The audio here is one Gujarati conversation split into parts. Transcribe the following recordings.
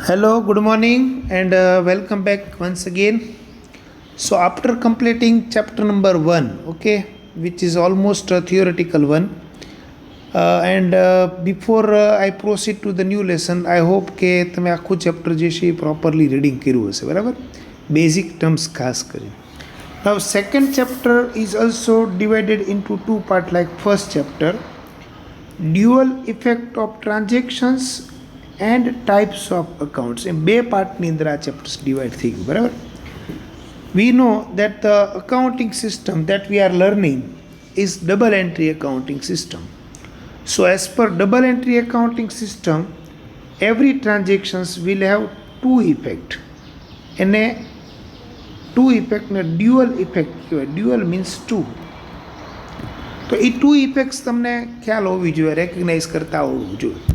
Hello, good morning, and welcome back once again. So, after completing chapter number one, okay, which is almost a theoretical one, and before I proceed to the new lesson, I hope કે તમે આખું ચેપ્ટર જે છે એ પ્રોપરલી રીડિંગ કર્યું હશે, બરાબર? બેઝિક ટર્મ્સ ખાસ કરીને. Now, second chapter is also divided into two parts, like first chapter, dual effect of transactions and types of accounts. In બે પાર્ટની અંદર આ ચેપ્ટર્સ ડિવાઈડ થઈ ગયું, બરાબર? We know that the accounting system that we are learning is double entry accounting system. So as per double entry accounting system, every transactions will have two effect. એને two effect ને dual effect કહેવાય. Dual means two. તો એ ટુ ઇફેક્ટ્સ તમને ખ્યાલ હોવી જોઈએ, રેકગ્નાઇઝ કરતા હોવું જોઈએ.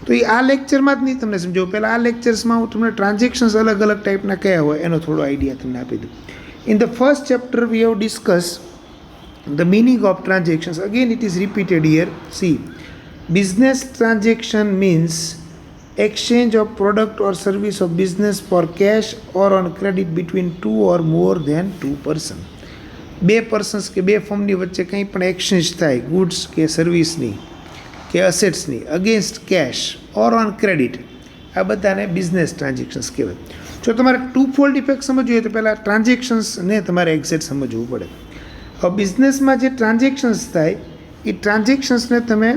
તો એ આ લેક્ચરમાં જ નહીં તમને સમજાવું, પહેલાં આ લેક્ચર્સમાં હું તમને ટ્રાન્ઝેક્શન્સ અલગ અલગ ટાઈપના કયા હોય એનો થોડો આઈડિયા તમને આપી દઉં. In the first chapter we have discuss the meaning of transactions. Again it is repeated here. C, business transaction means exchange of product or service of business for cash or on credit between two or more than two person. બે પર્સન્સ કે બે ફર્મની વચ્ચે કંઈ પણ એક્સચેન્જ થાય ગુડ્સ કે સર્વિસની કે અસેટ્સની against cash or on credit, આ બધાને બિઝનેસ ટ્રાન્ઝેક્શન્સ કહેવાય. જો તમારે ટુ ફોલ્ડ ઇફેક્ટ સમજવું હોય તો પહેલાં ટ્રાન્ઝેક્શન્સને તમારે એક્ઝેક્ટ સમજવું પડે. હવે બિઝનેસમાં જે ટ્રાન્ઝેક્શન્સ થાય એ ટ્રાન્ઝેક્શન્સને તમે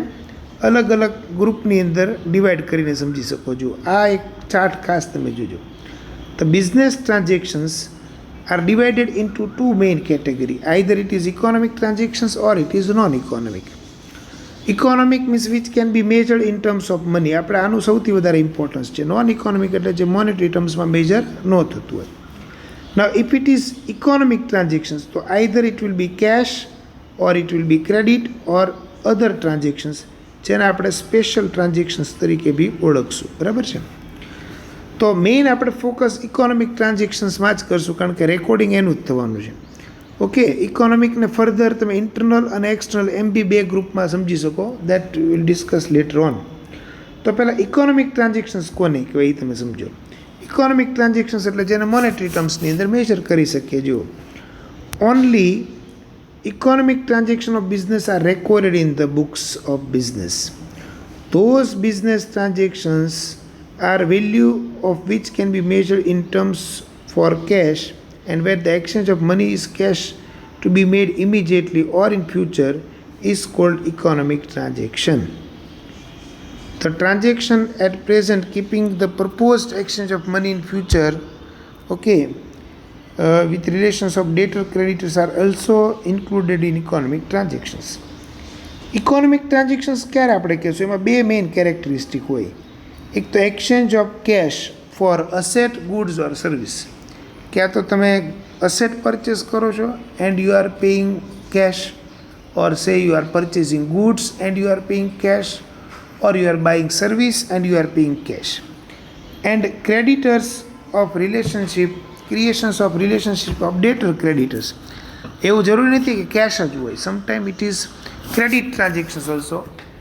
અલગ અલગ ગ્રુપની અંદર ડિવાઈડ કરીને સમજી શકો છો. આ એક ચાર્ટ ખાસ તમે જોજો. The business transactions are divided into two main categories. Either it is economic transactions or it is non-economic. Economic means which can be measured in terms of money. આપણે આનું સૌથી વધારે ઇમ્પોર્ટન્સ છે. નોન ઇકોનોમિક એટલે જે મોનેટરી ટર્મ્સમાં મેજર ન થતું હોય. Now if it is economic transactions, તો either it will be cash or it will be credit or other transactions, જેને આપણે સ્પેશિયલ ટ્રાન્ઝેક્શન્સ તરીકે બી ઓળખશું, બરાબર છે? તો મેઇન આપણે ફોકસ ઇકોનોમિક ટ્રાન્ઝેક્શન્સમાં જ કરશું, કારણ કે રેકોર્ડિંગ એનું જ થવાનું છે. ઓકે, ઇકોનોમિકને ફર્ધર તમે ઇન્ટરનલ અને એક્સટર્નલ એમ બી બે ગ્રુપમાં સમજી શકો. That will discuss letter on. તો પહેલાં ઇકોનોમિક ટ્રાન્ઝેક્શન્સ કોને કહેવાય એ તમે સમજો. ઇકોનોમિક ટ્રાન્ઝેક્શન્સ એટલે જેને મોનેટરી ટર્મ્સની અંદર મેજર કરી શકીએ. જો only economic transactions of business are recorded in the books of business. Those business transactions are value of which can be measured in terms for cash, and where the exchange of money is cash to be made immediately or in future is called economic transaction. The transaction at present keeping the proposed exchange of money in future, okay, with relations of debtor creditors are also included in economic transactions. Economic transactions ક્યારે આપણે કહેશું? એમાં બે મેઇન કેરેક્ટરિસ્ટિક હોય. એક તો exchange of cash for asset, goods or service. ક્યાં તો તમે અસેટ પરચેસ કરો છો and you are paying cash, or say you are purchasing goods and you are paying cash, or you are buying service and you are paying cash. And creditors of relationship, creations of relationship of debtor creditors. એવું જરૂરી નથી કે કેશ જ હોય. Sometime it is credit transactions also.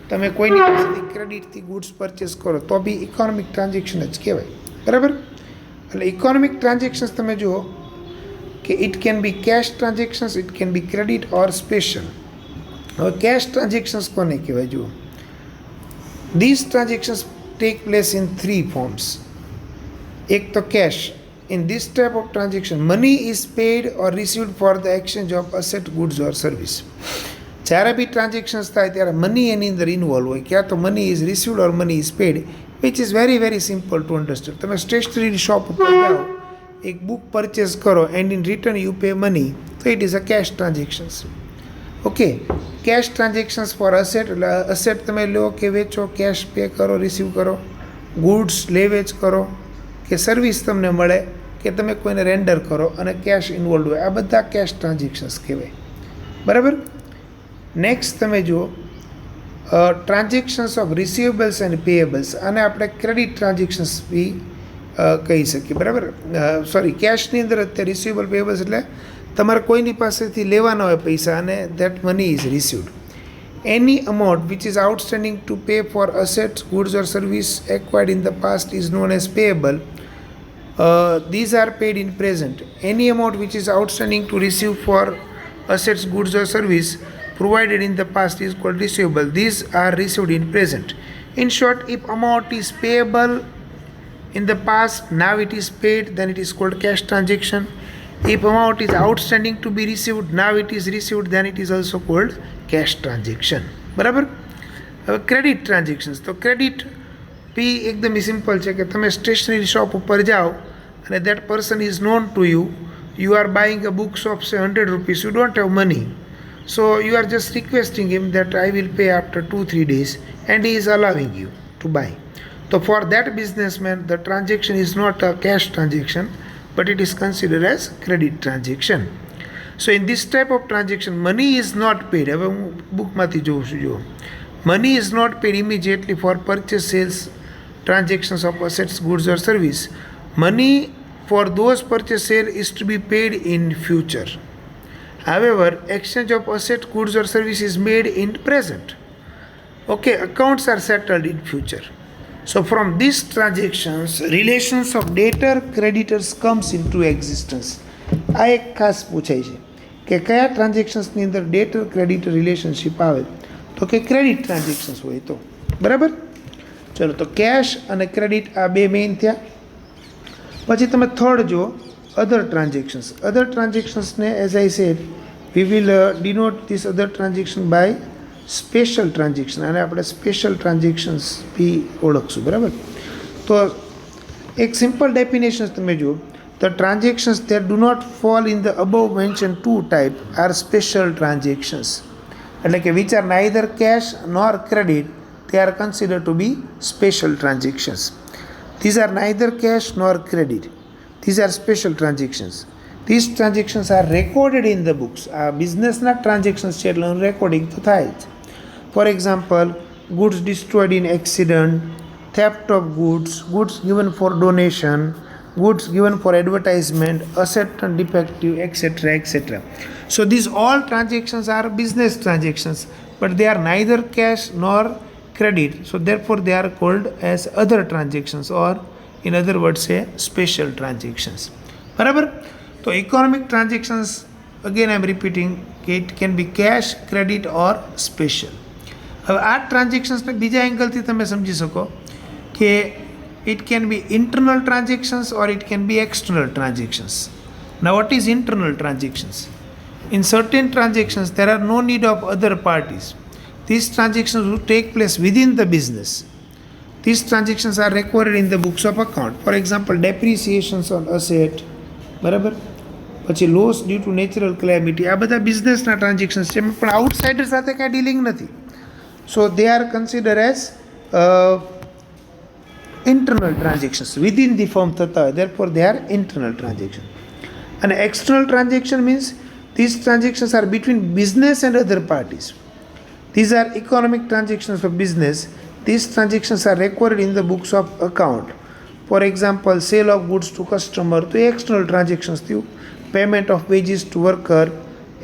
તમે કોઈની પાસેથી ક્રેડિટથી ગુડ્સ પરચેસ કરો તો બી ઇકોનોમિક ટ્રાન્ઝેક્શન જ કહેવાય, બરાબર? એટલે ઇકોનોમિક ટ્રાન્ઝેક્શન્સ તમે જુઓ કે it can be cash transactions, it can be credit or special. હવે કેશ ટ્રાન્ઝેક્શન્સ કોને કહેવાય? જુઓ, this transactions take place in three forms. એક તો cash. In this type of transaction, money is paid or received for the exchange of asset, goods or service. જ્યારે બી ટ્રાન્ઝેક્શન્સ થાય ત્યારે મની એની અંદર ઇન્વોલ્વ હોય. ક્યાં તો money is received or money is paid, which is very very simple to understand. તમે સ્ટેશનરી શોપ ઉપર જાઓ, એક બુક પરચેસ કરો and in return you pay money, તો it is a cash transactions. Okay, cash transactions for asset, એટલે અસેટ તમે લો કે વેચો, કેશ પે કરો, રિસીવ કરો, ગુડ્સ લે વેચ કરો, કે સર્વિસ તમને મળે, કે તમે કોઈને રેન્ડર કરો અને કેશ ઇન્વોલ્વ હોય, આ બધા કેશ ટ્રાન્ઝેક્શન્સ કહેવાય, બરાબર? નેક્સ્ટ તમે જુઓ ટ્રાન્ઝેક્શન્સ ઓફ રિસીવેબલ્સ એન્ડ પેએબલ્સ. આને આપણે ક્રેડિટ ટ્રાન્ઝેક્શન્સ બી કહી શકીએ, બરાબર? સોરી, કેશની અંદર અત્યારે રિસીવેબલ પેએબલ્સ એટલે તમારે કોઈની પાસેથી લેવાના હોય પૈસા અને that money is received. any amount which is outstanding to pay for assets, goods or service acquired in the past is known as payable. These are paid in present. Any amount which is outstanding to receive for assets, goods or service provided in the past is called receivable. These are received in present. In short, if amount is payable in the past, now it is paid, then it is called cash transaction. If amount is outstanding to be received, now it is received, then it is also called cash transaction. બરાબર. હવે ક્રેડિટ ટ્રાન્ઝેક્શન્સ, તો ક્રેડિટ પી એકદમ સિમ્પલ છે કે તમે સ્ટેશનરી શોપ ઉપર જાઓ અને that person is known to you, you are buying a books of સે 100 rupees, you don't have money, so you are just requesting him that I will pay after 2-3 days, and he is allowing you to buy. So for that businessman, the transaction is not a cash transaction, but it is considered as credit transaction. So in this type of transaction, money is not paid. હવે હું બુકમાંથી જોઉં છું, જો money is not paid immediately for purchase, sales, transactions of assets, goods or service. Money for those purchase sale is to be paid in future. However, exchange of asset, goods or service is made in present. Okay, accounts are settled in future. So from these transactions, relations of debtor creditors comes into existence. આ એક ખાસ પૂછાય છે કે કયા ટ્રાન્ઝેક્શન્સની અંદર ડેટર ક્રેડિટર રિલેશનશિપ આવે, તો કે ક્રેડિટ ટ્રાન્ઝેક્શન્સ હોય તો. બરાબર. ચલો, તો કેશ અને ક્રેડિટ આ બે મેઇન થયા. પછી તમે થર્ડ જો અધર ટ્રાન્ઝેક્શન્સ. અધર ટ્રાન્ઝેક્શન્સને as I said we will denote this other transaction by special transaction, અને આપણે સ્પેશિયલ ટ્રાન્ઝેક્શન્સ બી ઓળખશું. બરાબર. તો એક સિમ્પલ ડેફિનેશન તમે જુઓ, the transactions that do not fall in the above mentioned two type are special transactions. એટલે કે which are neither cash nor credit, they are considered to be special transactions. These are neither cash nor credit, these are special transactions. These transactions are recorded in the books. આ બિઝનેસના ટ્રાન્ઝેક્શન્સ છે એટલે રેકોર્ડિંગ તો થાય જ. For example, goods destroyed in accident, theft of goods, goods given for donation, goods given for advertisement, asset and defective, etc., etc. So these all transactions are business transactions, but they are neither cash nor credit, so therefore they are called as other transactions, or in other words say special transactions. બરાબર. તો economic transactions, again I am repeating, it can be cash, credit or special. હવે આ ટ્રાન્ઝેક્શન્સને બીજા એંગલથી તમે સમજી શકો કે it can be internal transactions or it can be external transactions. Now what is internal transactions? In certain transactions there are no need of other parties. These transactions will take place within the business. These transactions are recorded in the books of account. For example, depreciations on asset, બરાબર, પછી loss due to natural calamity, આ બધા બિઝનેસના ટ્રાન્ઝેક્શન્સ છે, પણ આઉટસાઇડર સાથે કાંઈ ડીલિંગ નથી. So they are considered as internal transactions, within the firm થતા હોય, therefore they are internal transactions. And external transaction means these transactions are between business and other parties. These are economic transactions for business. These transactions are recorded in the books of account. For example, sale of goods to customer, તો external transactions થયું. Payment of wages to worker,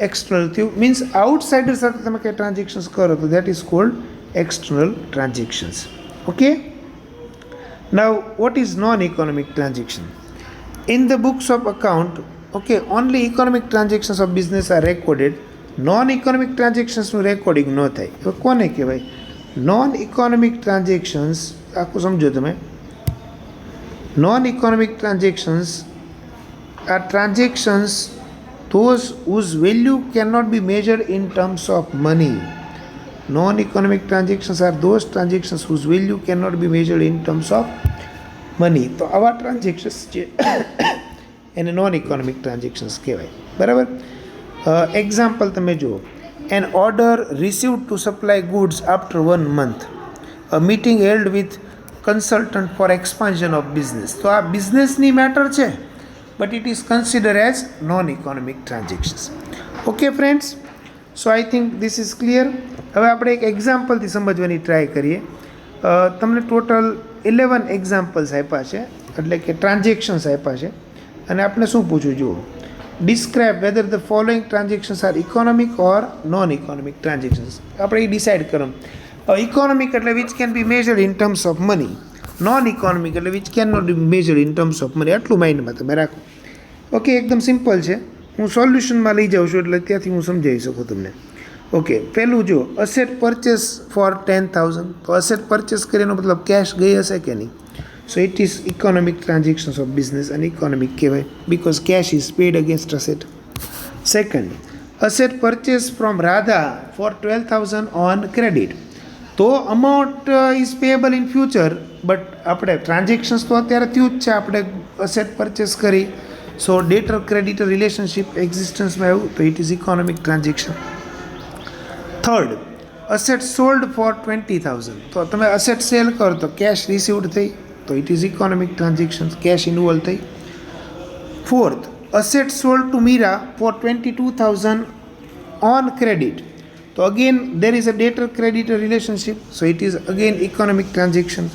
external થયું. Means outsider સાથે તમે કંઈ transactions કરો તો that is called external transactions. Okay? Now, what is non-economic transaction? In the books of account, okay, only economic transactions of business are recorded. Non-economic transactions નું રેકોર્ડિંગ ન થાય. હવે કોને કહેવાય? Non-economic transactions, આખું સમજો તમે. Non-economic transactions are transactions those whose value cannot be measured in terms of money. Non-economic transactions are those transactions whose value cannot be measured in terms of money. તો આવા ટ્રાન્ઝેક્શન્સ છે એને નોન ઇકોનોમિક ટ્રાન્ઝેક્શન્સ કહેવાય. બરાબર. એક્ઝામ્પલ તમે જુઓ, an order received to supply goods after 1 month, a meeting held with consultant for expansion of business. તો આ બિઝનેસની મેટર છે, but it is consider as non economic transactions. Okay friends, so I think this is clear. હવે આપણે એક એક્ઝામ્પલથી સમજવાની ટ્રાય કરીએ. તમને ટોટલ 11 એક્ઝામ્પલ્સ આપ્યા છે, એટલે કે ટ્રાન્ઝેક્શન્સ આપ્યા છે, અને આપણે શું પૂછવું જુઓ, describe whether the following transactions are economic or non-economic transactions. આપણે એ ડિસાઇડ કરવાનું. ઇકોનોમિક એટલે which can be measured in terms of money, non economic એટલે which can not be measured in terms of money. આટલું માઇન્ડમાં તમે રાખો. ઓકે, એકદમ સિમ્પલ છે. હું સોલ્યુશનમાં લઈ જાઉં છું એટલે ત્યાંથી હું સમજાવી શકું તમને. ઓકે, પહેલું જો અસેટ પરચેસ ફોર 10,000, તો અસેટ પરચેસ કરીને મતલબ કેશ ગઈ હશે કે નહીં? So it is economic transactions of business and economic kહેવાય because cash is paid against asset. Second, asset purchase from Radha for 12,000 on credit. તો amount is payable in future, but આપણે ટ્રાન્ઝેક્શન્સ તો અત્યારે થયું જ છે, આપણે અસેટ પરચેસ કરી. સો ડેટર ક્રેડિટર રિલેશનશિપ એક્ઝિસ્ટન્સમાં આવ્યું તો it is economic transaction. Third, asset sold for 20,000, તો તમે અસેટ સેલ કરો તો કેશ રિસીવડ થઈ તો it is economic transaction, cash involve થઈ. Fourth, asset sold to Meera for 22,000 on credit, તો again there is a debtor creditor relationship, so it is again economic transaction.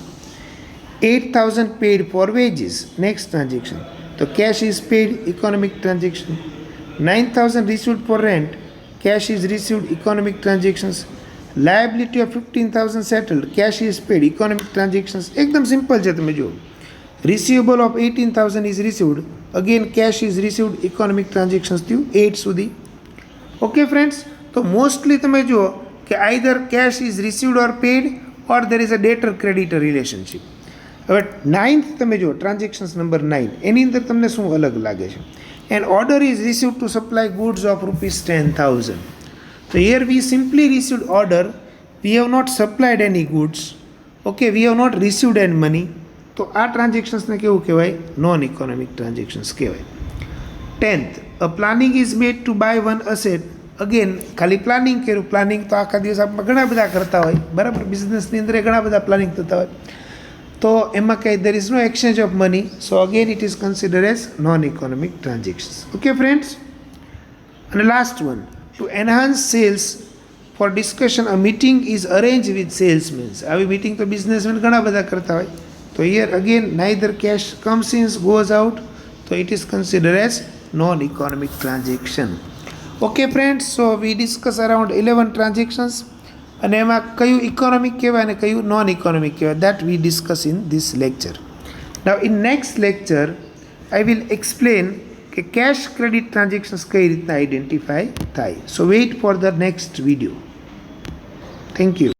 8,000 paid for wages, next transaction, તો cash is paid, economic transaction. 9,000 received for rent, cash is received, economic transactions. Liability of 15,000 settled, cash is paid, economic transactions. એકદમ સિમ્પલ છે. તમે જુઓ, receivable of 18,000 is received, again cash is received, economic transactions થયું 8 સુધી. ઓકે ફ્રેન્ડ્સ, તો મોસ્ટલી તમે જુઓ કે either cash is received or paid or there is a debtor creditor relationship. હવે 9th તમે જુઓ, ટ્રાન્ઝેક્શન્સ નંબર 9, એની અંદર તમને શું અલગ લાગે છે? An order is received to supply goods of rupees 10,000. So here we simply received order, we have not supplied any goods. Okay, we have not received any money. તો આ ટ્રાન્ઝેક્શન્સને કેવું કહેવાય? નોન ઇકોનોમિક ટ્રાન્ઝેક્શન્સ કહેવાય. 10th, a planning is made to buy one asset. Again ખાલી પ્લાનિંગ કર્યું. પ્લાનિંગ તો આખા દિવસ આપણે ઘણા બધા કરતા હોય, બરાબર? બિઝનેસની અંદર ઘણા બધા પ્લાનિંગ થતા હોય. તો એમાં કંઈ there is no exchange of money, so again it is consider as non economic transactions. Okay friends, અને last one, to enhance sales for discussion a meeting is arrange with salesmens. આવી મીટિંગ તો બિઝનેસમેન ઘણા બધા કરતા હોય. તો here again neither cash comes in goes out, તો it is consider as non economic transaction. Okay friends, so we discuss around 11 transactions, અને એમાં કયું ઇકોનોમિક કહેવાય અને કયું નોન ઇકોનોમિક કહેવાય, that we discuss in this lecture. Now in next lecture I will explain કે કેશ ક્રેડિટ ટ્રાન્ઝેક્શન્સ કઈ રીતના આઈડેન્ટિફાય થાય. So wait for the next video. Thank you.